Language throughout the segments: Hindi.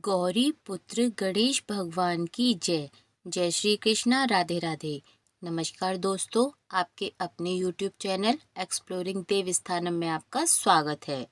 गौरी पुत्र गणेश भगवान की जय। जय श्री कृष्णा, राधे राधे। नमस्कार दोस्तों, आपके अपने YouTube चैनल एक्सप्लोरिंग देव स्थानम में आपका स्वागत है।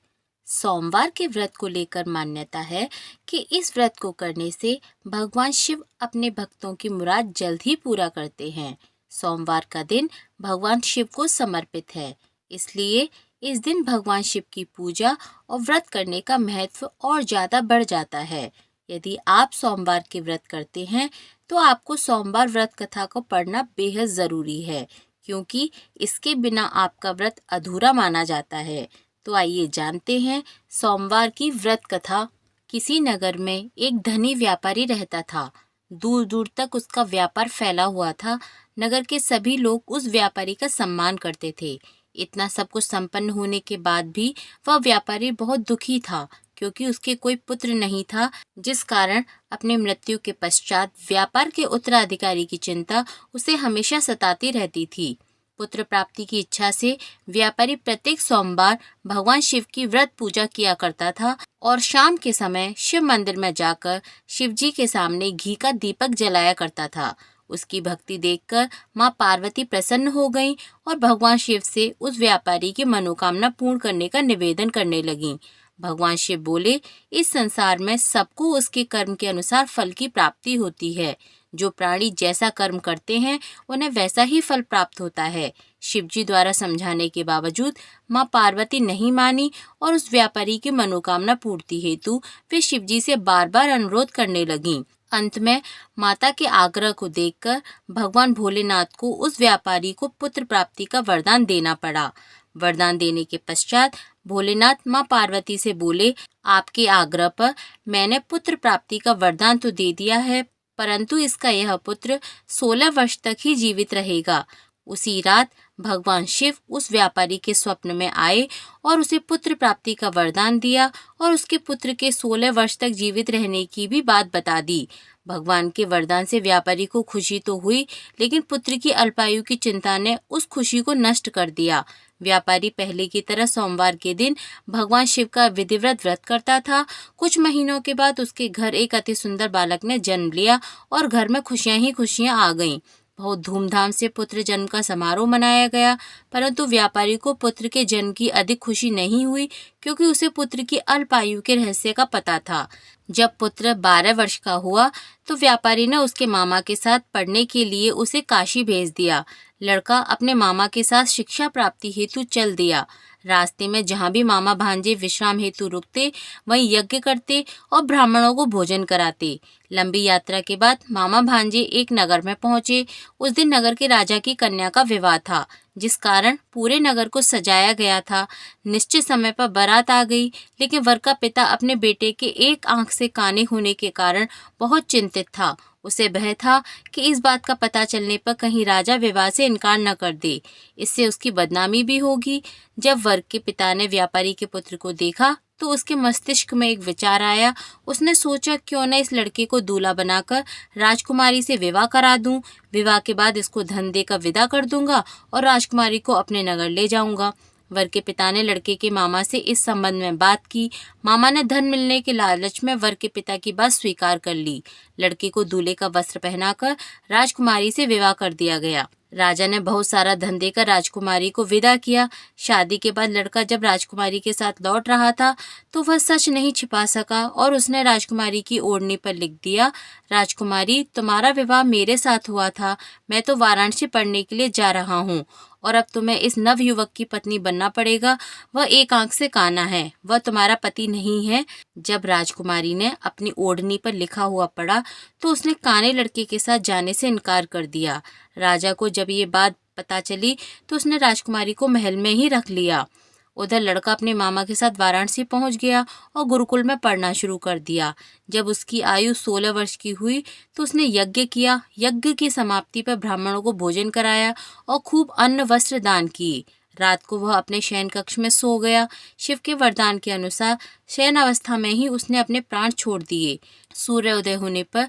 सोमवार के व्रत को लेकर मान्यता है कि इस व्रत को करने से भगवान शिव अपने भक्तों की मुराद जल्द ही पूरा करते हैं। सोमवार का दिन भगवान शिव को समर्पित है, इसलिए इस दिन भगवान शिव की पूजा और व्रत करने का महत्व और ज़्यादा बढ़ जाता है। यदि आप सोमवार के व्रत करते हैं तो आपको सोमवार व्रत कथा को पढ़ना बेहद ज़रूरी है, क्योंकि इसके बिना आपका व्रत अधूरा माना जाता है। तो आइए जानते हैं सोमवार की व्रत कथा। किसी नगर में एक धनी व्यापारी रहता था। दूर दूर तक उसका व्यापार फैला हुआ था। नगर के सभी लोग उस व्यापारी का सम्मान करते थे। इतना सब कुछ संपन्न होने के बाद भी वह व्यापारी बहुत दुखी था, क्योंकि उसके कोई पुत्र नहीं था, जिस कारण अपनी मृत्यु के पश्चात व्यापार के उत्तराधिकारी की चिंता उसे हमेशा सताती रहती थी। पुत्र प्राप्ति की इच्छा से व्यापारी प्रत्येक सोमवार भगवान शिव की व्रत पूजा किया करता था और शाम के समय शिव मंदिर में जाकर शिव जी के सामने घी का दीपक जलाया करता था। उसकी भक्ति देखकर माँ पार्वती प्रसन्न हो गईं और भगवान शिव से उस व्यापारी की मनोकामना पूर्ण करने का निवेदन करने लगीं। भगवान शिव बोले, इस संसार में सबको उसके कर्म के अनुसार फल की प्राप्ति होती है। जो प्राणी जैसा कर्म करते हैं उन्हें वैसा ही फल प्राप्त होता है। शिवजी द्वारा समझाने के बावजूद माँ पार्वती नहीं मानी और उस व्यापारी की मनोकामना पूर्ति हेतु वे शिवजी से बार बार अनुरोध करने लगीं। अंत में माता के आग्रह को देखकर भगवान भोलेनाथ को उस व्यापारी को पुत्र प्राप्ति का वरदान देना पड़ा। वरदान देने के पश्चात भोलेनाथ माँ पार्वती से बोले, आपके आग्रह पर मैंने पुत्र प्राप्ति का वरदान तो दे दिया है, परंतु इसका यह पुत्र 16 वर्ष तक ही जीवित रहेगा। उसी रात भगवान शिव उस व्यापारी के स्वप्न में आए और उसे पुत्र प्राप्ति का वरदान दिया और उसके पुत्र के 16 वर्ष तक जीवित रहने की भी बात बता दी। भगवान के वरदान से व्यापारी को खुशी तो हुई, लेकिन पुत्र की अल्पायु की चिंता ने उस खुशी को नष्ट कर दिया। व्यापारी पहले की तरह सोमवार के दिन भगवान शिव का विधिवत व्रत करता था। कुछ महीनों के बाद उसके घर एक अति सुंदर बालक ने जन्म लिया और घर में खुशियां ही खुशियां आ गईं। बहुत धूमधाम से पुत्र जन्म का समारोह मनाया गया, परंतु व्यापारी को पुत्र के जन्म की अधिक खुशी नहीं हुई, क्योंकि उसे पुत्र की अल्पायु के रहस्य का पता था। जब पुत्र 12 वर्ष का हुआ तो व्यापारी ने उसके मामा के साथ पढ़ने के लिए उसे काशी भेज दिया। लड़का अपने मामा के साथ शिक्षा प्राप्ति हेतु चल दिया। रास्ते में जहाँ भी मामा भांजे विश्राम हेतु रुकते, वहीं यज्ञ करते और ब्राह्मणों को भोजन कराते। लंबी यात्रा के बाद मामा भांजे एक नगर में पहुंचे। उस दिन नगर के राजा की कन्या का विवाह था, जिस कारण पूरे नगर को सजाया गया था। निश्चित समय पर बारात आ गई, लेकिन वर का पिता अपने बेटे के एक आंख से काने होने के कारण बहुत चिंतित था। उसे भय था कि इस बात का पता चलने पर कहीं राजा विवाह से इनकार न कर दे, इससे उसकी बदनामी भी होगी। जब वर के पिता ने व्यापारी के पुत्र को देखा तो उसके मस्तिष्क में एक विचार आया। उसने सोचा, क्यों न इस लड़के को दूल्हा बनाकर राजकुमारी से विवाह करा दूं। विवाह के बाद इसको धन देकर विदा कर दूंगा और राजकुमारी को अपने नगर ले जाऊंगा। वर के पिता ने लड़के के मामा से इस संबंध में बात की। मामा ने धन मिलने के लालच में वर के पिता की बात स्वीकार कर ली। लड़के को दूल्हे का वस्त्र पहनाकर राजकुमारी से विवाह कर दिया गया। राजा ने बहुत सारा धन देकर राजकुमारी को विदा किया। शादी के बाद लड़का जब राजकुमारी के साथ लौट रहा था तो वह सच नहीं छिपा सका और उसने राजकुमारी की ओढ़नी पर लिख दिया, राजकुमारी, तुम्हारा विवाह मेरे साथ हुआ था। मैं तो वाराणसी पढ़ने के लिए जा रहा हूँ और अब तुम्हें इस नव युवक की पत्नी बनना पड़ेगा। वह एक आंख से काना है, वह तुम्हारा पति नहीं है। जब राजकुमारी ने अपनी ओढ़नी पर लिखा हुआ पढ़ा तो उसने काने लड़के के साथ जाने से इनकार कर दिया। राजा को जब ये बात पता चली तो उसने राजकुमारी को महल में ही रख लिया। उधर लड़का अपने मामा के साथ वाराणसी पहुंच गया और गुरुकुल में पढ़ना शुरू कर दिया। जब उसकी आयु 16 वर्ष की हुई तो उसने यज्ञ किया। यज्ञ की समाप्ति पर ब्राह्मणों को भोजन कराया और खूब अन्न वस्त्र दान किए। रात को वह अपने शयन कक्ष में सो गया। शिव के वरदान के अनुसार शयन अवस्था में ही उसने अपने प्राण छोड़ दिए। सूर्योदय होने पर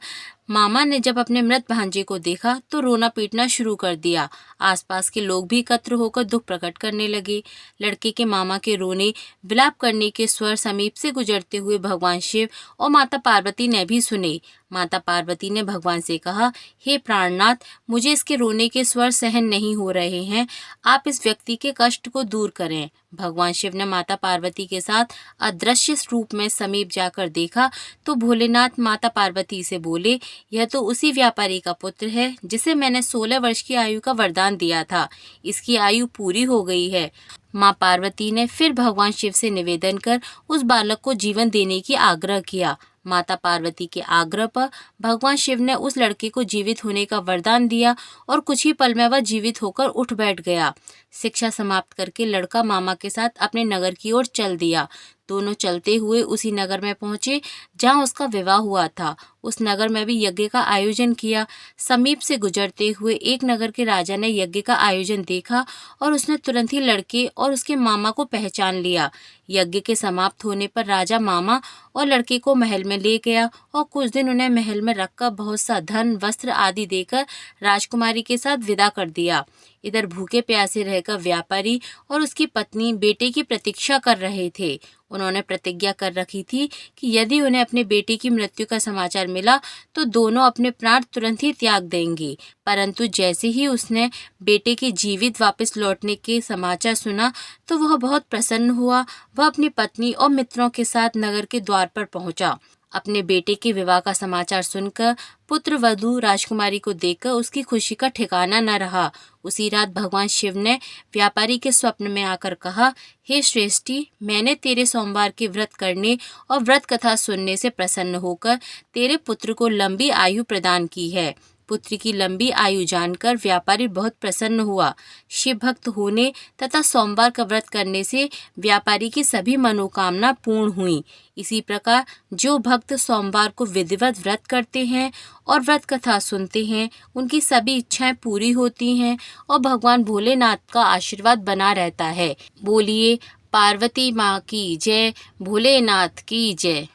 मामा ने जब अपने मृत भांजे को देखा तो रोना पीटना शुरू कर दिया। आसपास के लोग भी एकत्र होकर दुख प्रकट करने लगे। लड़के के मामा के रोने विलाप करने के स्वर समीप से गुजरते हुए भगवान शिव और माता पार्वती ने भी सुने। माता पार्वती ने भगवान से कहा, हे प्राणनाथ, मुझे इसके रोने के स्वर सहन नहीं हो रहे हैं, आप इस व्यक्ति के कष्ट को दूर करें। भगवान शिव ने माता पार्वती के साथ अदृश्य रूप में समीप जाकर देखा तो भोलेनाथ माता पार्वती से बोले, यह तो उसी व्यापारी का पुत्र है जिसे मैंने 16 वर्ष की आयु का वरदान दिया था। इसकी आयु पूरी हो गई है। माँ पार्वती ने फिर भगवान शिव से निवेदन कर उस बालक को जीवन देने की आग्रह किया। माता पार्वती के आग्रह पर भगवान शिव ने उस लड़के को जीवित होने का वरदान दिया और कुछ ही पल में वह जीवित होकर उठ बैठ गया। शिक्षा समाप्त करके लड़का मामा के साथ अपने नगर की ओर चल दिया। दोनों चलते हुए उसी नगर में पहुंचे जहां उसका विवाह हुआ था। उस नगर में भी यज्ञ का आयोजन किया। समीप से गुजरते हुए एक नगर के राजा ने यज्ञ का आयोजन देखा और उसने तुरंत ही लड़के और उसके मामा को पहचान लिया। यज्ञ के समाप्त होने पर राजा मामा और लड़के को महल में ले गया और कुछ दिन उन्हें महल में रखकर बहुत सा धन, वस्त्र आदि देकर राजकुमारी के साथ विदा कर दिया। इधर भूखे प्यासे रहकर व्यापारी और उसकी पत्नी बेटे की प्रतीक्षा कर रहे थे। उन्होंने प्रतिज्ञा कर रखी थी कि यदि उन्हें अपने बेटे की मृत्यु का समाचार मिला तो दोनों अपने प्राण तुरंत ही त्याग देंगे। परंतु जैसे ही उसने बेटे के जीवित वापस लौटने के समाचार सुना तो वह बहुत प्रसन्न हुआ। वह अपनी पत्नी और मित्रों के साथ नगर के द्वार पर पहुंचा। अपने बेटे के विवाह का समाचार सुनकर पुत्र वधू राजकुमारी को देखकर उसकी खुशी का ठिकाना न रहा। उसी रात भगवान शिव ने व्यापारी के स्वप्न में आकर कहा, हे श्रेष्ठी, मैंने तेरे सोमवार के व्रत करने और व्रत कथा सुनने से प्रसन्न होकर तेरे पुत्र को लंबी आयु प्रदान की है। पुत्र की लंबी आयु जानकर व्यापारी बहुत प्रसन्न हुआ। शिव भक्त होने तथा सोमवार का व्रत करने से व्यापारी की सभी मनोकामना पूर्ण हुई। इसी प्रकार जो भक्त सोमवार को विधिवत व्रत करते हैं और व्रत कथा सुनते हैं, उनकी सभी इच्छाएं पूरी होती हैं और भगवान भोलेनाथ का आशीर्वाद बना रहता है। बोलिए पार्वती माँ की जय, भोलेनाथ की जय।